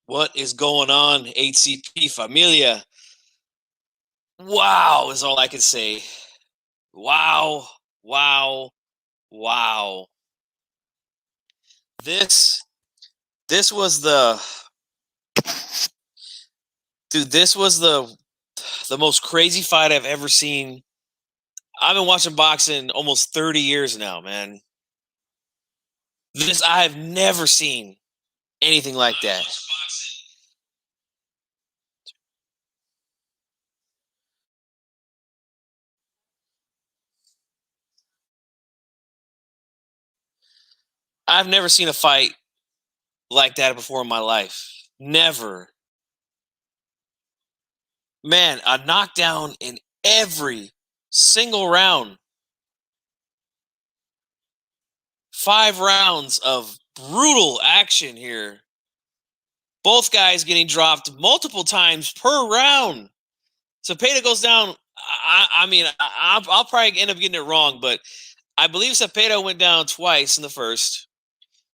What is going on, HCP Familia? Wow, is all I can say. Wow, wow, wow. This this was the dude, this was the most crazy fight I've ever seen. I've been watching boxing almost 30 years now, man. This I have never seen anything like that. I've never seen a fight like that before in my life. Never. Man, a knockdown in every single round. 5 rounds of brutal action here. Both guys getting dropped multiple times per round. Zepeda goes down. I'll probably end up getting it wrong, but I believe Zepeda went down twice in the first.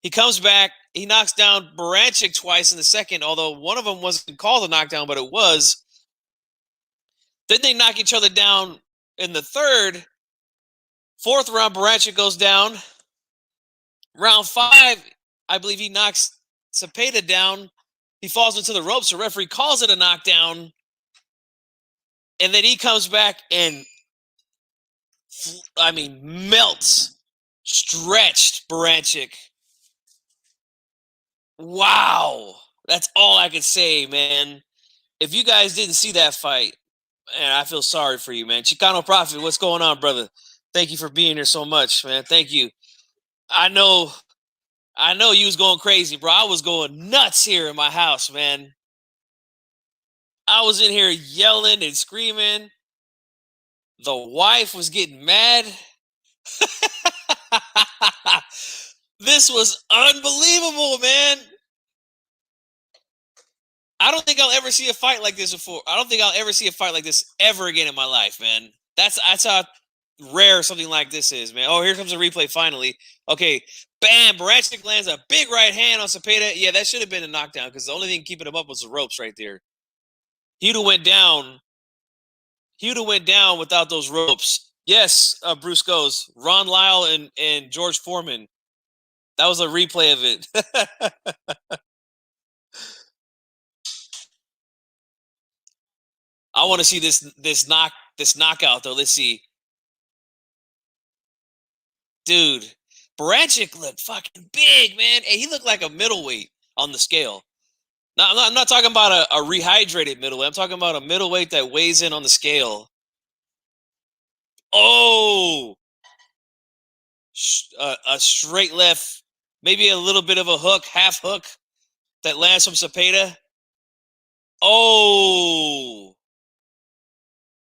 He comes back. He knocks down Baranchyk twice in the second, although one of them wasn't called a knockdown, but it was. Then they knock each other down in the third. Fourth round, Baranchyk goes down. Round 5, I believe he knocks Zepeda down. He falls into the ropes. The referee calls it a knockdown. And then he comes back and, melts, stretched Baranchyk. Wow. That's all I could say, man. If you guys didn't see that fight, man, I feel sorry for you, man. Chicano Prophet, what's going on, brother? Thank you for being here so much, man. Thank you. I know you was going crazy, bro. I was going nuts here in my house, man. I was in here yelling and screaming. The wife was getting mad. This was unbelievable, man. I don't think I'll ever see a fight like this before. I don't think I'll ever see a fight like this ever again in my life, man. That's how rare something like this is, man. Oh, here comes a replay finally. Okay, bam, Baranchyk lands a big right hand on Zepeda. Yeah, that should have been a knockdown because the only thing keeping him up was the ropes right there. He'd have went down. He would have went down without those ropes. Yes, Bruce goes. Ron Lyle and George Foreman. That was a replay of it. I want to see this knockout though. Let's see, dude. Baranchyk looked fucking big, man. Hey, he looked like a middleweight on the scale. Now, I'm not talking about a rehydrated middleweight. I'm talking about a middleweight that weighs in on the scale. Oh, a straight left, maybe a little bit of a hook, half hook that lands from Zepeda. Oh,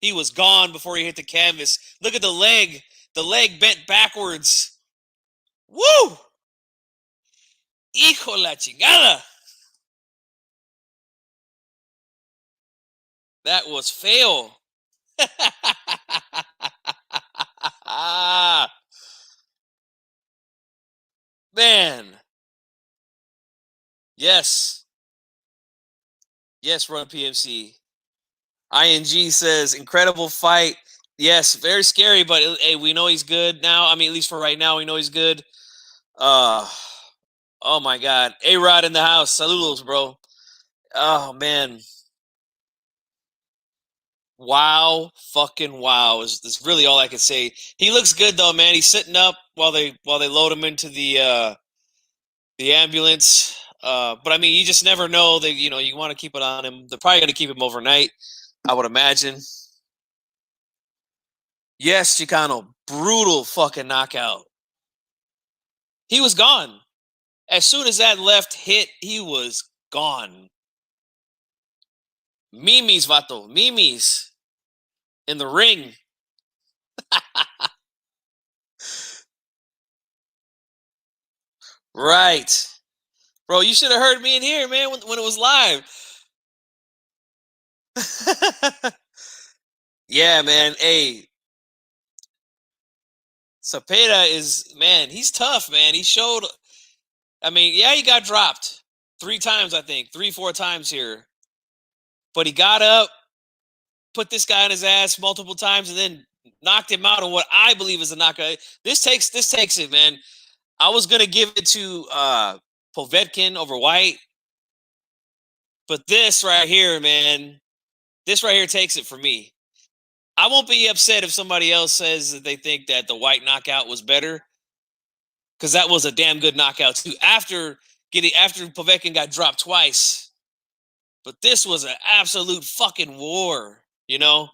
he was gone before he hit the canvas. Look at the leg. The leg bent backwards. Woo! Hijo la chingada. That was fail. Man. Yes. Yes, Run PMC. ING says, incredible fight. Yes, very scary, but hey, we know he's good now. I mean, at least for right now, we know he's good. Oh my God. A-Rod in the house. Saludos, bro. Oh, man. Wow, fucking wow is really all I can say. He looks good though, man. He's sitting up while they load him into the ambulance. But I mean, you just never know that you want to keep it on him. They're probably going to keep him overnight, I would imagine. Yes, Chicano, brutal fucking knockout. He was gone. As soon as that left hit, he was gone. Mimis, vato, mimis in the ring. Right. Bro, you should have heard me in here, man, when it was live. Yeah, man. Hey, Zepeda is, man, he's tough, man. He showed, I mean, yeah, he got dropped. 3 times, I think, 3, 4 times here. But he got up, put this guy on his ass multiple times, and then knocked him out on what I believe is a knockout. This takes it, man. I was gonna give it to Povetkin over White, but this right here, man, this right here takes it for me. I won't be upset if somebody else says that they think that the White knockout was better, because that was a damn good knockout too. After Povetkin got dropped twice, but this was an absolute fucking war. You know,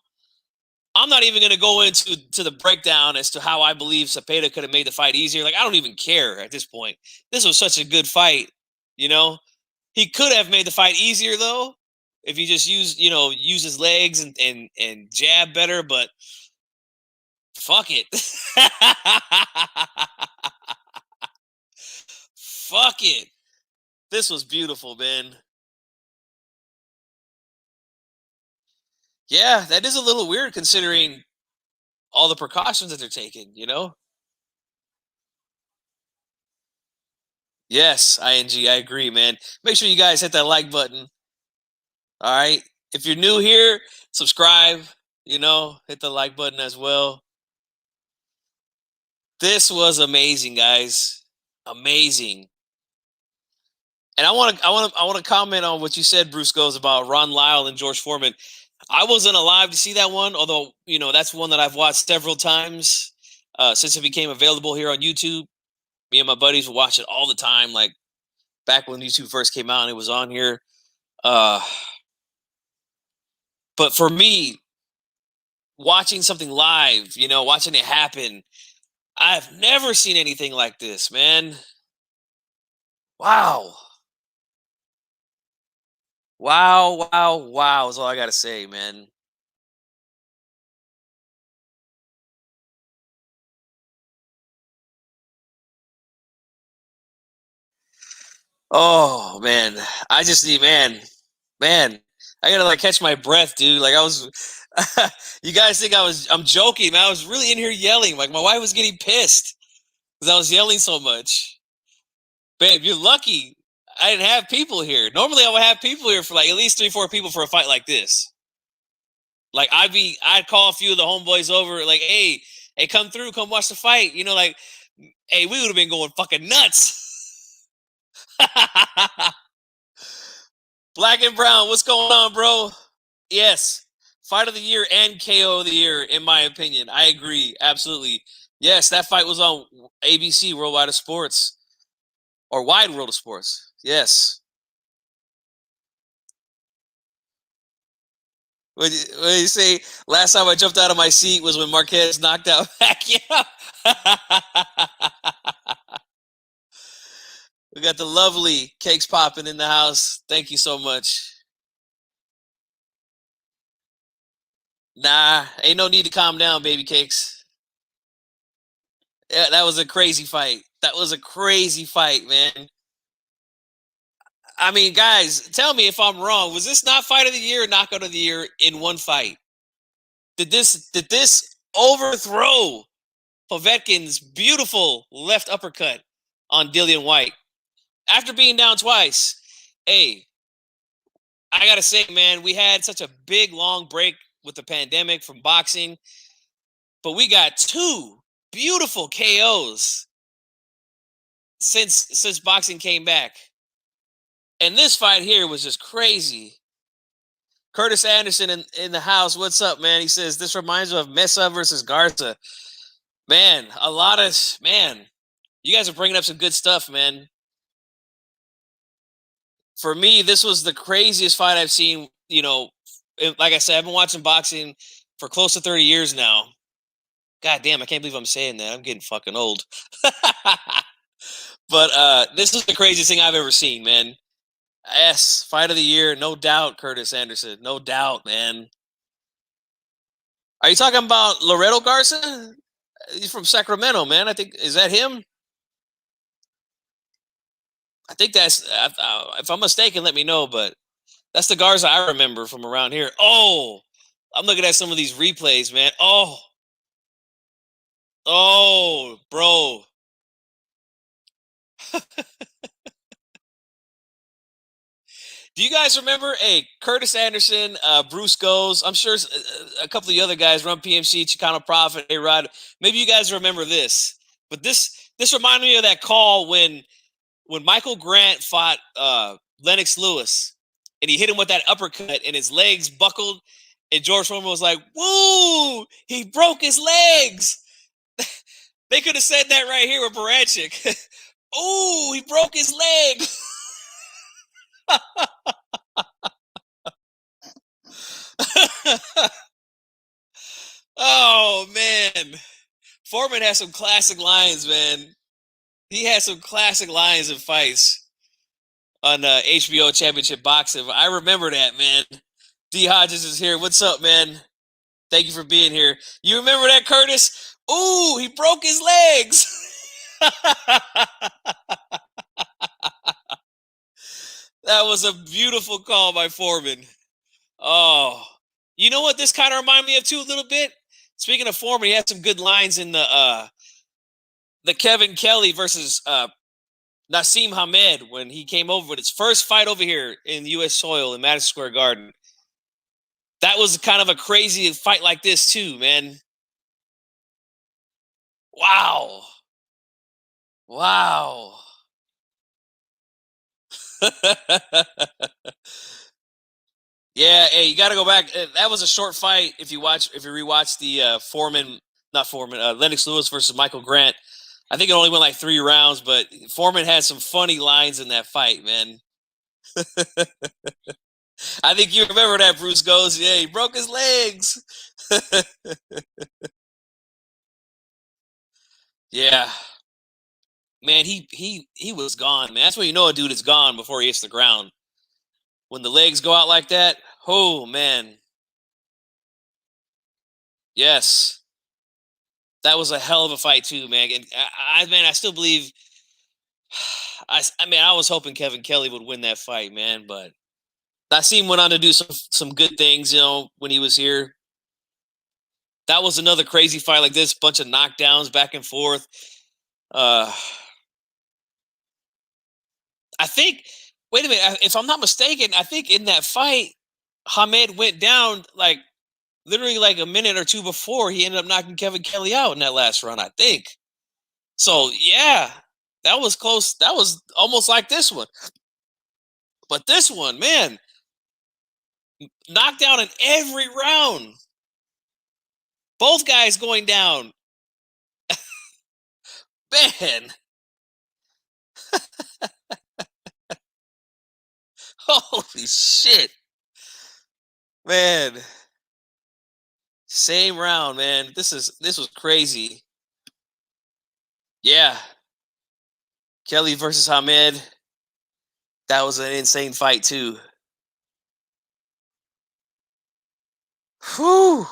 I'm not even going to go into the breakdown as to how I believe Zepeda could have made the fight easier. Like, I don't even care at this point. This was such a good fight. You know, he could have made the fight easier though if he just use his legs and jab better. But fuck it, fuck it. This was beautiful, man. Yeah, that is a little weird considering all the precautions that they're taking. Yes, ing. I agree, man. Make sure you guys hit that like button. All right. If you're new here, subscribe. Hit the like button as well. This was amazing, guys. Amazing. And I want to comment on what you said, Bruce Goes, about Ron Lyle and George Foreman. I wasn't alive to see that one, although that's one that I've watched several times since it became available here on YouTube. Me and my buddies would watch it all the time, like back when YouTube first came out and it was on here. But for me, watching something live, watching it happen, I've never seen anything like this, man. Wow. Wow, wow, wow is all I got to say, man. Oh, man. I just need, man. I gotta like catch my breath, dude. Like I was, you guys think I'm joking, man. I was really in here yelling. Like my wife was getting pissed because I was yelling so much. Babe, you're lucky I didn't have people here. Normally I would have people here for like at least 3, 4 people for a fight like this. Like I'd call a few of the homeboys over, like, hey, come through, come watch the fight. Like, hey, we would have been going fucking nuts. Black and Brown, what's going on, bro? Yes. Fight of the year and KO of the year, in my opinion. I agree. Absolutely. Yes, that fight was on ABC, Worldwide of Sports. Or Wide World of Sports. Yes. What do you say? Last time I jumped out of my seat was when Marquez knocked out Pacquiao. We got the lovely Cakes popping in the house. Thank you so much. Nah, ain't no need to calm down, baby Cakes. Yeah, that was a crazy fight. That was a crazy fight, man. I mean, guys, tell me if I'm wrong. Was this not fight of the year or knockout of the year in one fight? Did this overthrow Povetkin's beautiful left uppercut on Dillian White after being down twice? Hey, I gotta say, man, we had such a big long break with the pandemic from boxing, but we got two beautiful KOs since boxing came back. And this fight here was just crazy. Curtis Anderson in the house. What's up, man? He says this reminds me of Mesa versus Garza. Man, man. You guys are bringing up some good stuff, man. For me, this was the craziest fight I've seen. Like I said, I've been watching boxing for close to 30 years now. God damn, I can't believe I'm saying that. I'm getting fucking old. But this is the craziest thing I've ever seen, man. Yes, fight of the year, no doubt, Curtis Anderson. No doubt, man. Are you talking about Loreto Garza? He's from Sacramento, man. I think, is that him? I think that's, if I'm mistaken, let me know, but that's the Garza I remember from around here. Oh, I'm looking at some of these replays, man. Oh, bro. Do you guys remember? Hey, Curtis Anderson, Bruce Goes. I'm sure a couple of the other guys run PMC, Chicano Prophet, A Rod. Maybe you guys remember this, but this reminded me of that call when Michael Grant fought Lennox Lewis, and he hit him with that uppercut, and his legs buckled, and George Foreman was like, "Woo! He broke his legs." They could have said that right here with Baranchyk. Ooh, he broke his leg. Oh man, Foreman has some classic lines, man. He has some classic lines and fights on HBO Championship Boxing. I remember that, man. D Hodges is here. What's up, man? Thank you for being here. You remember that, Curtis? Ooh, he broke his legs. That was a beautiful call by Foreman. Oh, you know what this kind of reminded me of too a little bit? Speaking of Foreman, he had some good lines in the Kevin Kelly versus Nassim Hamed when he came over with his first fight over here in U.S. soil in Madison Square Garden. That was kind of a crazy fight like this too, man. Wow. Wow. Yeah, hey, you got to go back. That was a short fight. If you rewatch the Lennox Lewis versus Michael Grant, I think it only went like 3 rounds, but Foreman had some funny lines in that fight, man. I think you remember that. Bruce Goes, yeah, he broke his legs. Yeah, man, he was gone, man. That's when you know a dude is gone before he hits the ground. When the legs go out like that, oh man, yes, that was a hell of a fight too, man. And I still believe. I mean, I was hoping Kevin Kelly would win that fight, man, but Nassim went on to do some good things, when he was here. That was another crazy fight like this, bunch of knockdowns back and forth. Uh, I think. Wait a minute, if I'm not mistaken, I think in that fight, Hamed went down like literally like a minute or two before he ended up knocking Kevin Kelly out in that last run. I think. So yeah, that was close. That was almost like this one, but this one, man, knockdown in every round. Both guys going down. Man, holy shit, man. Same round, man. This was crazy. Yeah, Kelly versus Hamed. That was an insane fight too. Whew.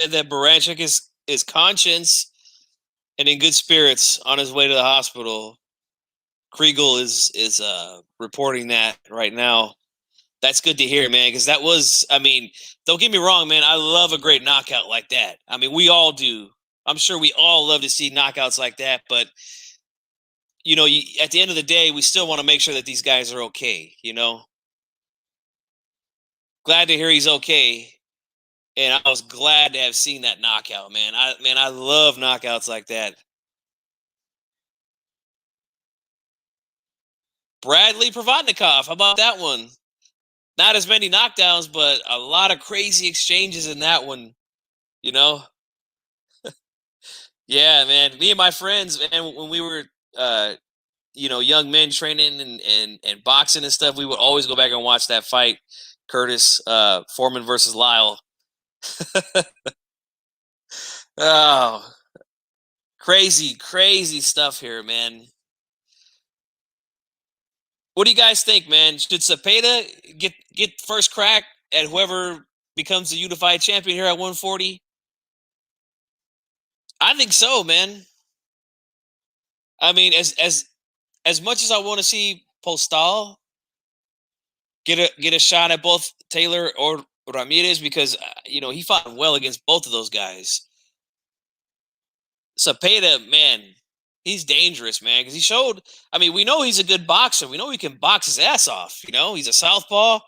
And that Baranchyk is conscious and in good spirits on his way to the hospital. Kriegel is reporting that right now. That's good to hear, man, because that was, I mean, don't get me wrong, man. I love a great knockout like that. I mean, we all do. I'm sure we all love to see knockouts like that, but at the end of the day, we still want to make sure that these guys are okay. Glad to hear he's okay, and I was glad to have seen that knockout, man. I love knockouts like that. Bradley Provodnikov, how about that one? Not as many knockdowns, but a lot of crazy exchanges in that one. You know, yeah, man. Me and my friends, man, when we were, young men training and boxing and stuff, we would always go back and watch that fight, Curtis Foreman versus Lyle. Oh, crazy, crazy stuff here, man. What do you guys think, man? Should Zepeda get first crack at whoever becomes the unified champion here at 140? I think so, man. I mean, as much as I want to see Postal get a shot at both Taylor or Ramirez, because he fought well against both of those guys. Zepeda, man, he's dangerous, man, because he showed. I mean, we know he's a good boxer. We know he can box his ass off. You know, he's a southpaw,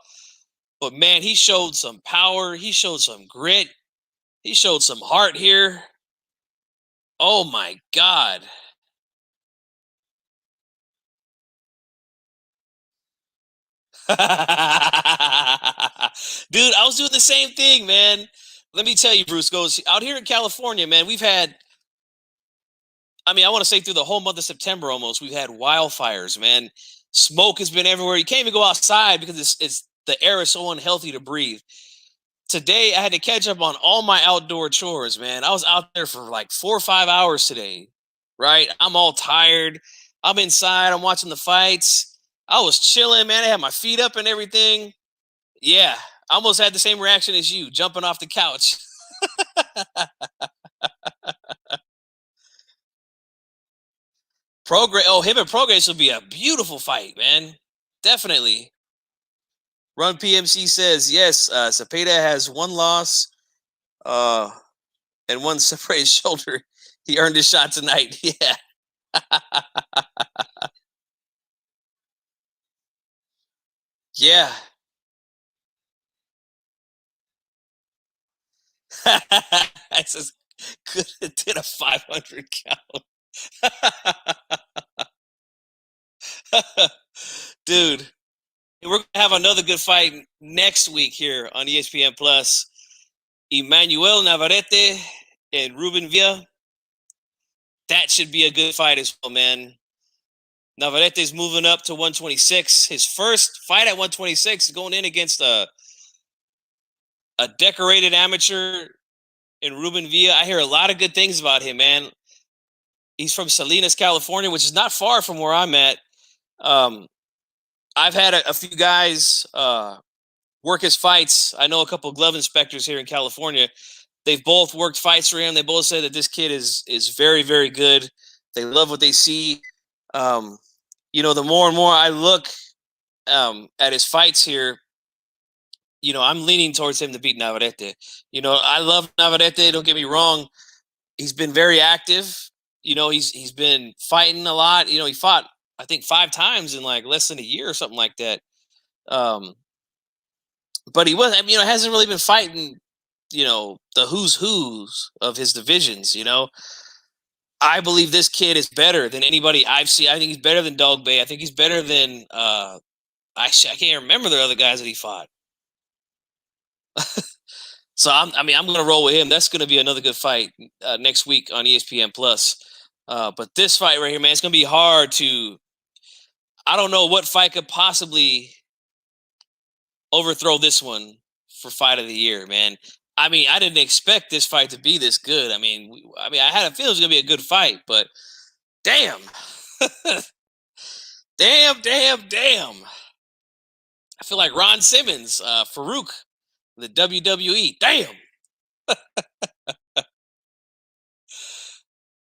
but man, he showed some power. He showed some grit. He showed some heart here. Oh my God. Dude, I was doing the same thing, man. Let me tell you, Bruce goes out here in California, man. We've had, I mean, I want to say through the whole month of September almost, we've had wildfires, man. Smoke has been everywhere. You can't even go outside because it's the air is so unhealthy to breathe. Today, I had to catch up on all my outdoor chores, man. I was out there for like 4 or 5 hours today, right? I'm all tired. I'm inside. I'm watching the fights. I was chilling, man. I had my feet up and everything. Yeah, I almost had the same reaction as you, jumping off the couch. Progress. Oh, him and Progress will be a beautiful fight, man. Definitely. Run PMC says yes. Zepeda has one loss, uh, and one separated shoulder. He earned his shot tonight. Yeah. Yeah. I says could have did a 500 count. Dude, we're gonna have another good fight next week here on ESPN Plus. Emmanuel Navarrete and Ruben Villa. That should be a good fight as well, man. Navarrete is moving up to 126. His first fight at 126 going in against a decorated amateur in Ruben Villa. I hear a lot of good things about him, man. He's from Salinas, California, which is not far from where I'm at. Um, I've had a few guys work his fights. I know a couple of glove inspectors here in California. They've both worked fights for him. They both say that this kid is very, very good. They love what they see. Um, you know, the more and more I look at his fights here, you know, I'm leaning towards him to beat Navarrete. You know, I love Navarrete. Don't get me wrong. He's been very active. You know, he's been fighting a lot. You know, he fought I think 5 times in like less than a year or something like that. Um, but he was, I mean, you know, hasn't really been fighting. You know, the who's of his divisions. You know, I believe this kid is better than anybody I've seen. I think he's better than Dog Bay. I think he's better than I can't remember the other guys that he fought. So I mean, I'm going to roll with him. That's going to be another good fight next week on ESPN Plus. But this fight right here, man, it's going to be hard to. I don't know what fight could possibly overthrow this one for fight of the year, man. I mean, I didn't expect this fight to be this good. I mean, I had a feeling it was going to be a good fight, but damn, damn. I feel like Ron Simmons, Farouk, the WWE. Damn.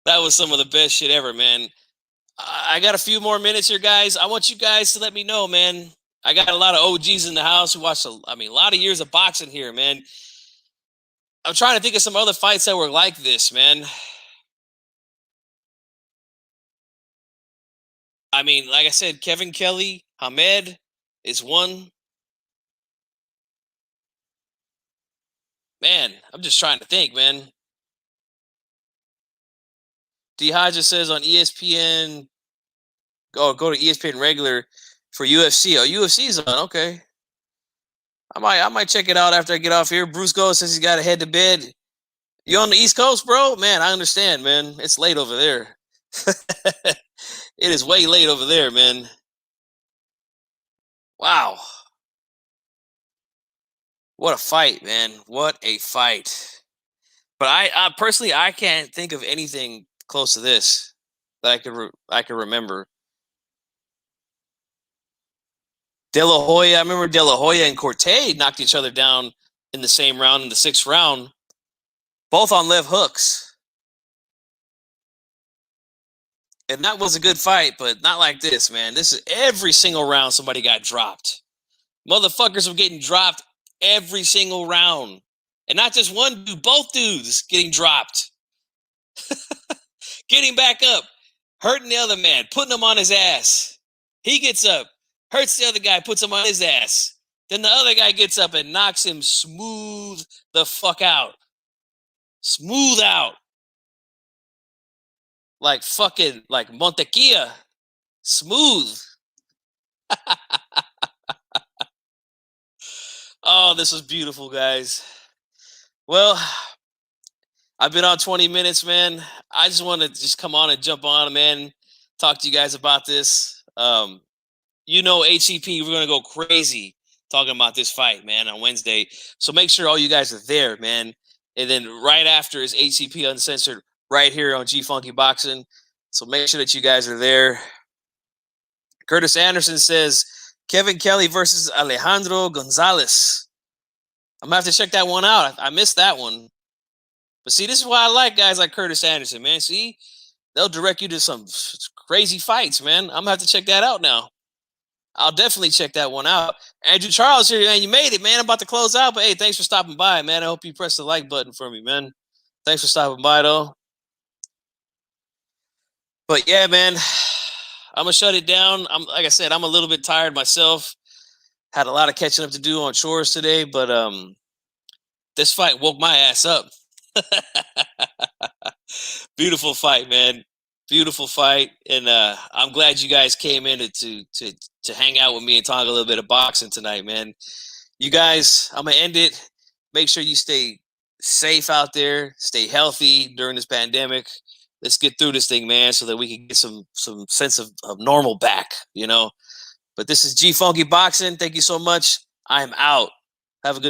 That was some of the best shit ever, man. I got a few more minutes here, guys. I want you guys to let me know, man. I got a lot of OGs in the house who watched, a lot of years of boxing here, man. I'm trying to think of some other fights that were like this, man. I mean, like I said, Kevin Kelly, Hamed is one. Man, I'm just trying to think, man. D Hodges says on ESPN, go to ESPN regular for UFC. Oh, UFC is on. Okay. I might check it out after I get off here. Bruce Goes says he's got to head to bed. You on the East Coast, bro? Man, I understand, man. It's late over there. It is way late over there, man. Wow. What a fight, man. What a fight. But I personally I can't think of anything close to this that I could remember. De La Hoya, I remember De La Hoya and Corte knocked each other down in the same round in the 6th round, both on left hooks. And that was a good fight, but not like this, man. This is every single round somebody got dropped. Motherfuckers were getting dropped every single round. And not just one dude, both dudes getting dropped. getting back up, hurting the other man, putting him on his ass. He gets up, hurts the other guy, puts him on his ass. Then the other guy gets up and knocks him smooth the fuck out. Smooth out. Like fucking, like Montequilla. Smooth. Oh, this was beautiful, guys. Well, I've been on 20 minutes, man. I just want to just come on and jump on, man. Talk to you guys about this. HCP, we're going to go crazy talking about this fight, man, on Wednesday. So make sure all you guys are there, man. And then right after is HCP Uncensored right here on G Funky Boxing. So make sure that you guys are there. Curtis Anderson says, Kevin Kelly versus Alejandro Gonzalez. I'm going to have to check that one out. I missed that one. But see, this is why I like guys like Curtis Anderson, man. See, they'll direct you to some crazy fights, man. I'm going to have to check that out now. I'll definitely check that one out. Andrew Charles here, man. You made it, man. I'm about to close out, but hey, thanks for stopping by, man. I hope you press the like button for me, man. Thanks for stopping by, though. But yeah, man, I'm gonna shut it down. Like I said, I'm a little bit tired myself. Had a lot of catching up to do on chores today, but this fight woke my ass up. Beautiful fight, man. Beautiful fight, and I'm glad you guys came in to hang out with me and talk a little bit of boxing tonight, man. You guys, I'm gonna end it. Make sure you stay safe out there, stay healthy during this pandemic. Let's get through this thing, man, so that we can get some sense of normal back, you know. But this is G Funky Boxing. Thank you so much. I'm out. Have a good